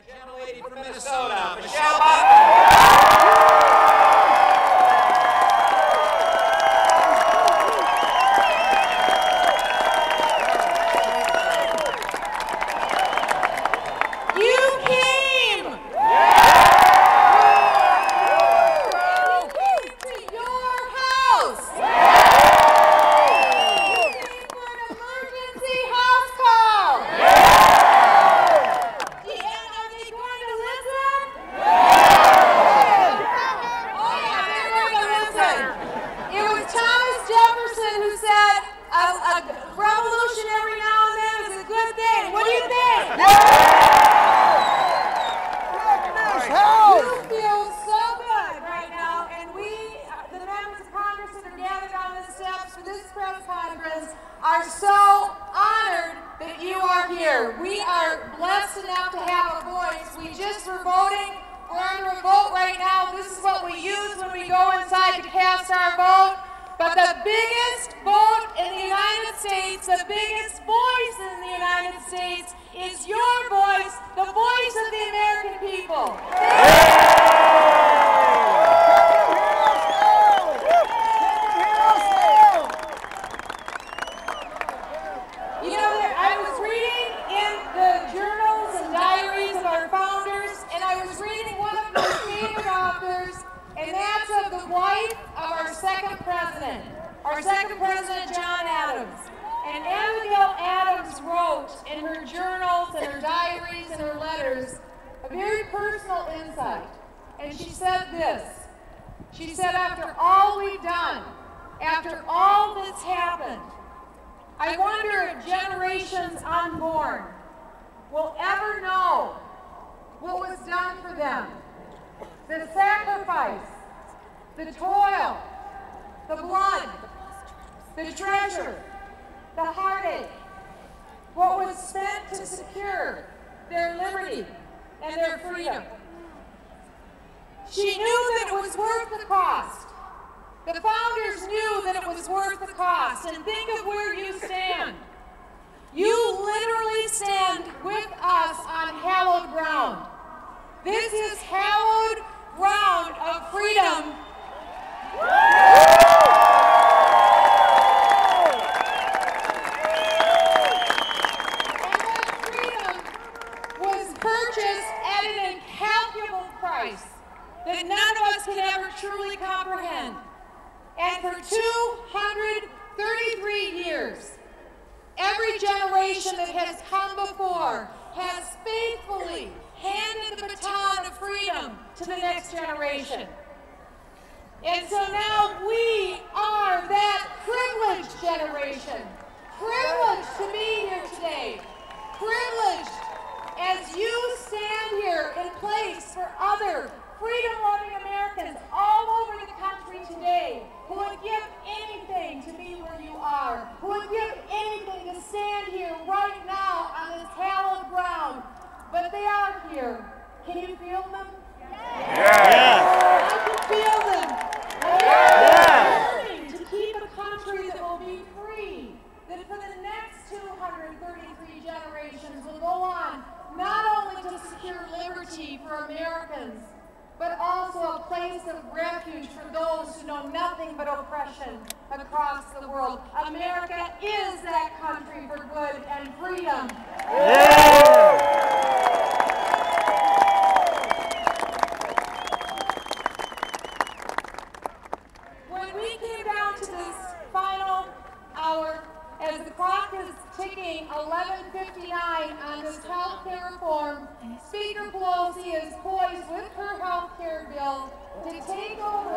gentlelady from Minnesota, Michele Bachman. Are so honored that you are here. We are blessed enough to have a voice. We just were voting. We're under a vote right now. This is what we use when we go inside to cast our vote. But the biggest vote in the United States, the biggest voice in the United States is your voice, the voice of the American people. And that's of the wife of our second president, John Adams. And Abigail Adams wrote in her journals and her diaries and her letters a very personal insight. And she said this. She said, after all we've done, after all that's happened, I wonder if generations unborn will ever know what was done for them. The sacrifice, the toil, the blood, the treasure, the heartache, what was spent to secure their liberty and their freedom. She knew that it was worth the cost. The founders knew that it was worth the cost. And think of where you stand. You literally stand with us on hallowed ground. This is hallowed ground of freedom. And that freedom was purchased at an incalculable price that none of us can ever truly comprehend. And for 233 years, every generation that has come before has faithfully handed the baton of freedom to the next generation. And so now we are that privileged generation, privileged to be here today, privileged as you stand here in place for other freedom-loving Americans all over the country today who would give anything to be where you are, who would give anything to stand here right now on this hallowed ground. But they are here. Can you feel them? Yes. I can feel them. They're learning to keep a country that will be free, that for the next 233 generations will go on not only to secure liberty for Americans, but also a place of refuge for those who know nothing but oppression across the world. America is that country for good and freedom. When we came down to this final hour, as the clock is ticking 11:59 on this health care reform, Speaker Pelosi is poised with her health care bill to take over